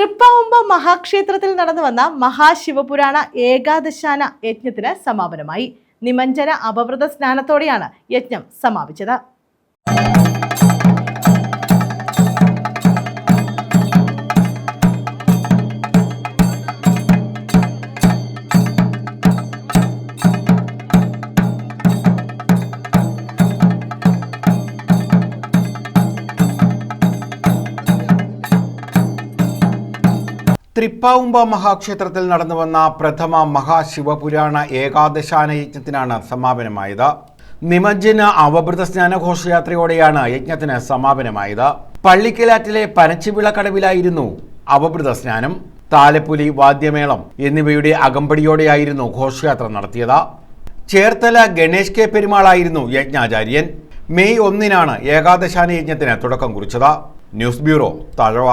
തൃപ്പാവുമ്പ മഹാക്ഷേത്രത്തിൽ നടന്നു വന്ന മഹാശിവപുരാണ ഏകാദശാന യജ്ഞത്തിന് സമാപനമായി. നിമഞ്ജന അപവൃത സ്നാനത്തോടെയാണ് യജ്ഞം സമാപിച്ചത്. തൃപ്പാവുമ്പ മഹാക്ഷേത്രത്തിൽ നടന്നുവന്ന പ്രഥമ മഹാശിവപുരാണ ഏകാദശാന യജ്ഞത്തിനാണ് സമാപനമായത്. നിമഞ്ജന അവഭൃത സ്നാന ഘോഷയാത്രയോടെയാണ് യജ്ഞത്തിന് സമാപനമായത്. പള്ളിക്കലാറ്റിലെ പനച്ചിവിളക്കടവിലായിരുന്നു അവഭൃത സ്നാനം. താലപ്പൊലി, വാദ്യമേളം എന്നിവയുടെ അകമ്പടിയോടെയായിരുന്നു ഘോഷയാത്ര നടത്തിയത്. ചേർത്തല ഗണേഷ് കെ പെരുമാളായിരുന്നു യജ്ഞാചാര്യൻ. മെയ് 1 ഏകാദശാന യജ്ഞത്തിന് തുടക്കം കുറിച്ചത്. News bureau, Thazhava.